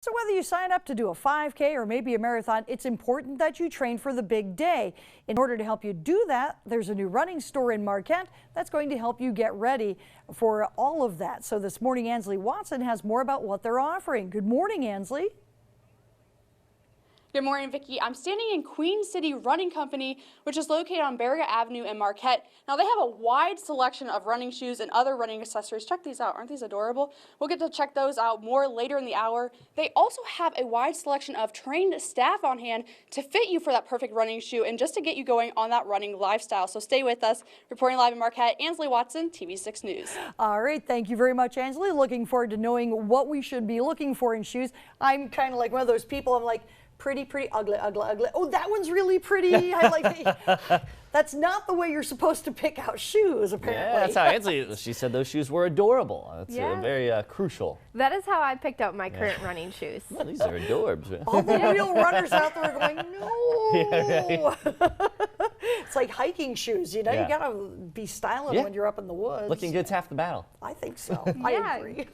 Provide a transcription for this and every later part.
So whether you sign up to do a 5K or maybe a marathon, it's important that you train for the big day. In order to help you do that, there's a new running store in Marquette that's going to help you get ready for all of that. So this morning, Ansley Watson has more about what they're offering. Good morning, Ansley. Good morning, Vicki. I'm standing in Queen City Running Company, which is located on Baraga Avenue in Marquette. Now, they have a wide selection of running shoes and other running accessories. Check these out. Aren't these adorable? We'll get to check those out more later in the hour. They also have a wide selection of trained staff on hand to fit you for that perfect running shoe and just to get you going on that running lifestyle. So stay with us. Reporting live in Marquette, Ansley Watson, TV6 News. All right. Thank you very much, Ansley. Looking forward to knowing what we should be looking for in shoes. I'm kind of like one of those people. I'm like, pretty, ugly. Oh, that one's really pretty. I like That's not the way you're supposed to pick out shoes, apparently. Yeah, that's how Ansley, she said those shoes were adorable. That's very crucial. That is how I picked out my current running shoes. Well, these are adorbs. All the real runners out there are going, no. Yeah, right. It's like hiking shoes, you know, you gotta be styling when you're up in the woods. Looking good's half the battle. I think so. I agree.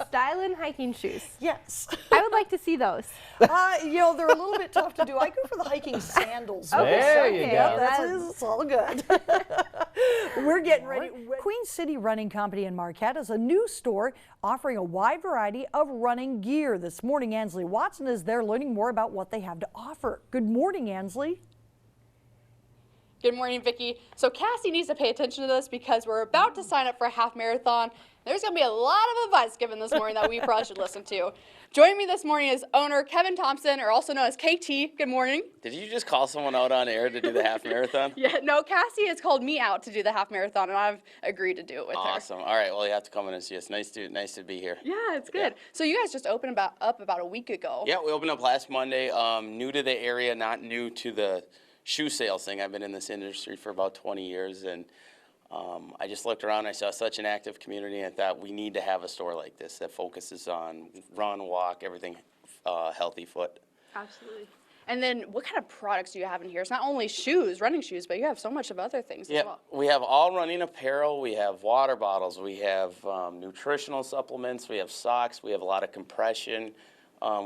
Styling hiking shoes. Yes. I would like to see those. You know, they're a little bit tough to do. I go for the hiking sandals. There you go. It's all good. We're getting ready. Queen City Running Company in Marquette is a new store offering a wide variety of running gear. This morning, Ansley Watson is there learning more about what they have to offer. Good morning, Ansley. Good morning, Vicki. So Cassie needs to pay attention to this because we're about to sign up for a half marathon. There's going to be a lot of advice given this morning that we probably should listen to. Joining me this morning is owner Kevin Thompson, or also known as KT. Good morning. Did you just call someone out on air to do the half marathon? Yeah, no, Cassie has called me out to do the half marathon, and I've agreed to do it with her. Awesome. All right, well, you have to come in and see us. Nice to be here. Yeah, it's good. Yeah. So you guys just opened up about a week ago. Yeah, we opened up last Monday. New to the area, not new to the shoe sales thing. I've been in this industry for about 20 years, and I just looked around. I saw such an active community, and I thought we need to have a store like this that focuses on run, walk, everything healthy foot. Absolutely. And then what kind of products do you have in here? It's not only shoes, running shoes, but you have so much of other things as well. We have all running apparel. We have water bottles. We have nutritional supplements. We have socks. We have a lot of compression.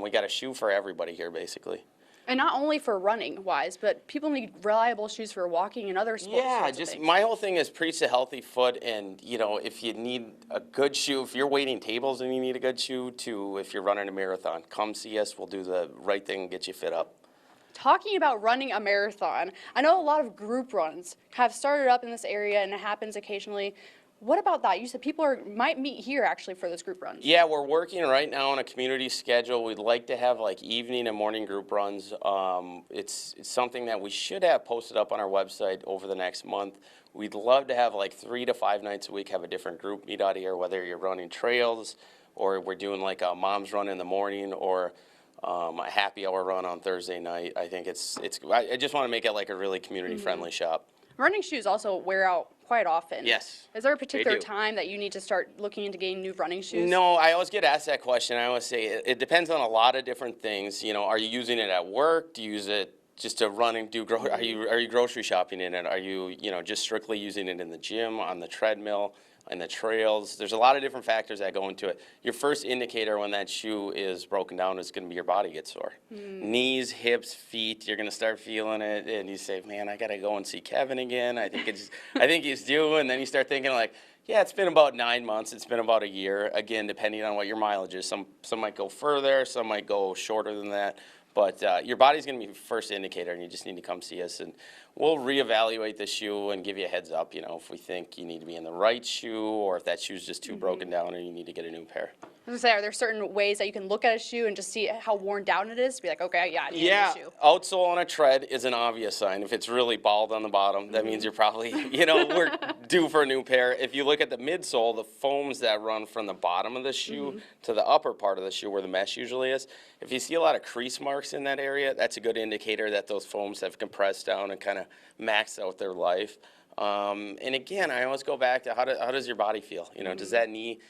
We got a shoe for everybody here, basically. And not only for running wise, but people need reliable shoes for walking and other sports. Yeah, just my whole thing is preach a healthy foot, and you know, if you need a good shoe, if you're waiting tables and you need a good shoe, to if you're running a marathon, come see us. We'll do the right thing and get you fit up. Talking about running a marathon, I know a lot of group runs have started up in this area, and it happens occasionally. What about that? You said people might meet here actually for those group runs. Yeah, we're working right now on a community schedule. We'd like to have like evening and morning group runs. It's something that we should have posted up on our website over the next month. We'd love to have like 3 to 5 nights a week have a different group meet out here, whether you're running trails or we're doing like a mom's run in the morning or a happy hour run on Thursday night. I think I just want to make it like a really community friendly shop. Running shoes also wear out quite often. Yes. Is there a particular time that you need to start looking into getting new running shoes? No, I always get asked that question. I always say it depends on a lot of different things. You know, are you using it at work? Do you use it just to run and do are you grocery shopping in it? Are you just strictly using it in the gym, on the treadmill, and the trails? There's a lot of different factors that go into it. Your first indicator when that shoe is broken down is going to be your body gets sore. Knees, hips, feet, you're going to start feeling it, and you say, man, I got to go and see Kevin again. I think he's due, and then you start thinking like, yeah, it's been about 9 months. It's been about a year. Again, depending on what your mileage is. Some might go further, some might go shorter than that. But your body's going to be the first indicator, and you just need to come see us. And we'll reevaluate the shoe and give you a heads up, if we think you need to be in the right shoe or if that shoe's just too broken down and you need to get a new pair. I was going to say, are there certain ways that you can look at a shoe and just see how worn down it is? Be like, okay, yeah, I need a new shoe. Outsole on a tread is an obvious sign. If it's really bald on the bottom, that means you're probably, we're due for a new pair. If you look at the midsole, the foams that run from the bottom of the shoe to the upper part of the shoe where the mesh usually is, if you see a lot of crease marks in that area, that's a good indicator that those foams have compressed down and kind of maxed out their life. And again, I always go back to how does your body feel? Does that knee,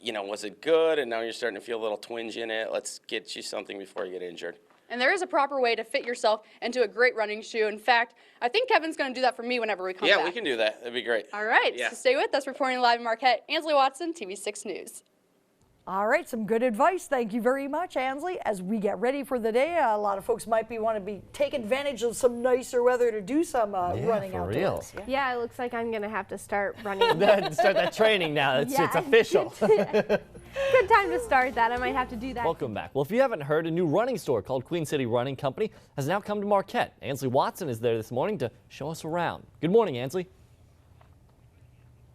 was it good? And now you're starting to feel a little twinge in it. Let's get you something before you get injured. And there is a proper way to fit yourself into a great running shoe. In fact, I think Kevin's going to do that for me whenever we come back. Yeah, we can do that. That'd be great. All right. Yeah. So stay with us. Reporting live in Marquette, Ansley Watson, TV6 News. All right, some good advice. Thank you very much, Ansley. As we get ready for the day, a lot of folks might want to be taking advantage of some nicer weather to do some running for outdoors. real. Yeah, it looks like I'm going to have to start running. Start that training now. It's Yeah. official. Good time to start that. I might have to do that. Welcome back. Well, if you haven't heard, a new running store called Queen City Running Company has now come to Marquette. Ansley Watson is there this morning to show us around. Good morning, Ansley.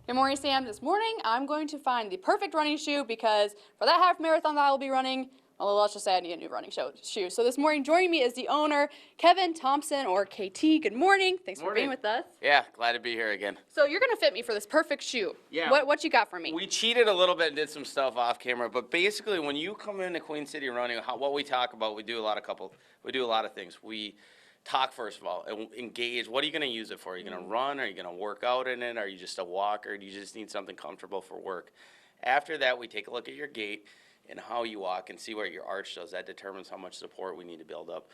Good morning, Sam. This morning, I'm going to find the perfect running shoe because for that half marathon that I will be running, well, let's just say I need a new running shoe. So this morning, joining me is the owner, Kevin Thompson, or KT. Good morning. Thanks for being with us. Yeah, glad to be here again. So you're going to fit me for this perfect shoe. Yeah. What you got for me? We cheated a little bit and did some stuff off camera, but basically when you come into Queen City Running, what we talk about, we do a lot of things. We talk, first of all, and engage. What are you going to use it for? Are you going to run? Are you going to work out in it? Are you just a walker? Do you just need something comfortable for work? After that, we take a look at your gait and how you walk and see where your arch does. That determines how much support we need to build up.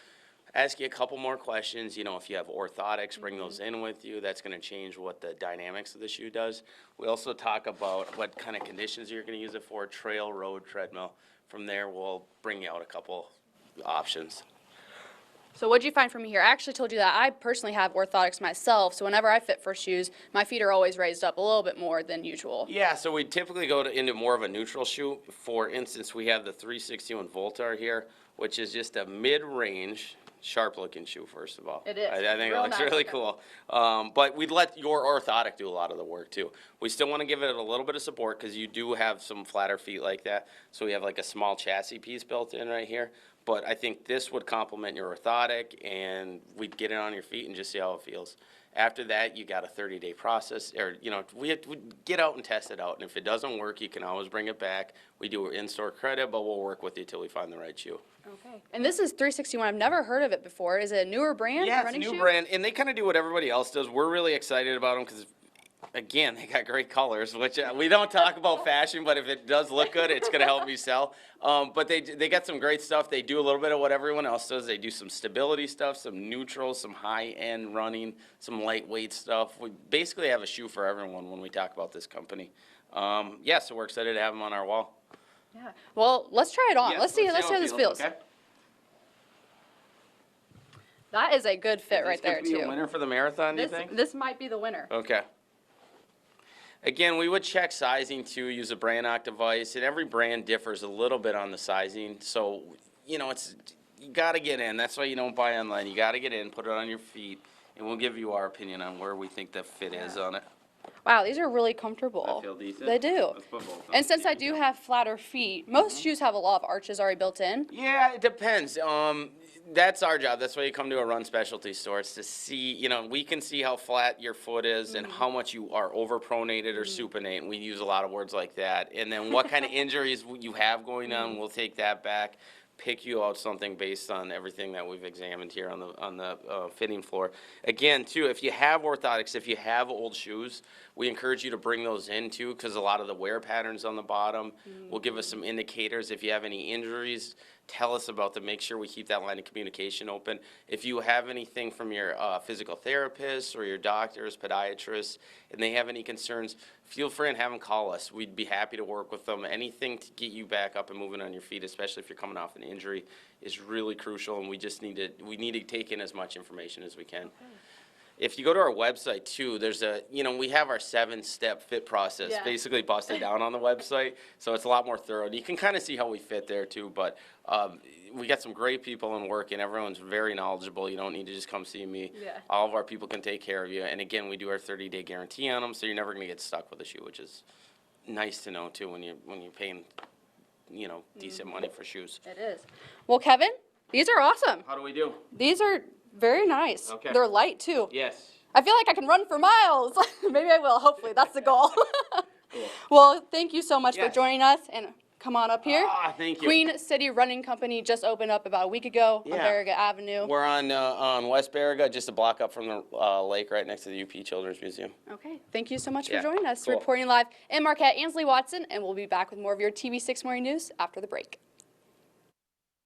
Ask you a couple more questions. You know, if you have orthotics, bring those in with you. That's going to change what the dynamics of the shoe does. We also talk about what kind of conditions you're going to use it for, trail, road, treadmill. From there, we'll bring you out a couple options. So what'd you find for me here? I actually told you that I personally have orthotics myself, so whenever I fit for shoes, my feet are always raised up a little bit more than usual. Yeah, so we typically go into more of a neutral shoe. For instance, we have the 361 Voltar here, which is just a mid-range, sharp-looking shoe, first of all. It is. I think it Real looks nice really looking. cool. But we'd let your orthotic do a lot of the work, too. We still want to give it a little bit of support because you do have some flatter feet like that. So we have like a small chassis piece built in right here. But I think this would complement your orthotic, and we'd get it on your feet and just see how it feels. After that, you got a 30-day process, or, you know, we get out and test it out. And if it doesn't work, you can always bring it back. We do in-store credit, but we'll work with you till we find the right shoe. Okay. And this is 361. I've never heard of it before. Is it a newer brand? Yeah, it's a running new shoe? brand, and they kind of do what everybody else does. We're really excited about them because, again, they got great colors, which we don't talk about fashion, but if it does look good, it's going to help me sell. But they got some great stuff. They do a little bit of what everyone else does. They do some stability stuff, some neutrals, some high-end running, some lightweight stuff. We basically have a shoe for everyone when we talk about this company. Yeah, so we're excited to have them on our wall. Yeah. Well, let's try it on. Yeah, Let's see how this feels. Okay? That is a good fit right Is this there, gonna be a too. winner for the marathon, do you think? This might be the winner. Okay. Again, we would check sizing too, use a Brannock device, and every brand differs a little bit on the sizing. So, you know, you got to get in. That's why you don't buy online. You got to get in, put it on your feet, and we'll give you our opinion on where we think the fit is on it. Wow, these are really comfortable. That feel decent? They do. Let's put both on. And since I do have flatter feet, most shoes have a lot of arches already built in. Yeah, it depends. That's our job. That's why you come to a run specialty store. It's to see, you know, we can see how flat your foot is and how much you are overpronated or supinate. And we use a lot of words like that. And then what kind of injuries you have going on, we'll take that back, pick you out something based on everything that we've examined here on the fitting floor. Again, too, if you have orthotics, if you have old shoes, we encourage you to bring those in too, because a lot of the wear patterns on the bottom will give us some indicators. If you have any injuries, tell us about them. Make sure we keep that line of communication open. If you have anything from your physical therapist or your doctors, podiatrists, and they have any concerns, feel free and have them call us. We'd be happy to work with them. Anything to get you back up and moving on your feet, especially if you're coming off an injury, is really crucial, and we need to take in as much information as we can. Okay. If you go to our website too, there's we have our 7-step fit process basically busted down on the website. So it's a lot more thorough. And you can kind of see how we fit there too, but we got some great people in work and everyone's very knowledgeable. You don't need to just come see me. Yeah. All of our people can take care of you. And again, we do our 30-day guarantee on them, so you're never going to get stuck with a shoe, which is nice to know too when you're paying, decent money for shoes. It is. Well, Kevin, these are awesome. How do we do? These are very nice. Okay. They're light too. Yes. I feel like I can run for miles. Maybe I will. Hopefully, that's the goal. Cool. Well, thank you so much for Yes. joining us, and come on up here. Thank you. Queen City Running Company just opened up about a week ago on Yeah. Barriga Avenue. We're on West Barriga, just a block up from the lake right next to the UP Children's Museum. Okay, thank you so much Yeah, for joining us. cool. Reporting live in Marquette, Ansley Watson, and we'll be back with more of your TV6 Morning News after the break.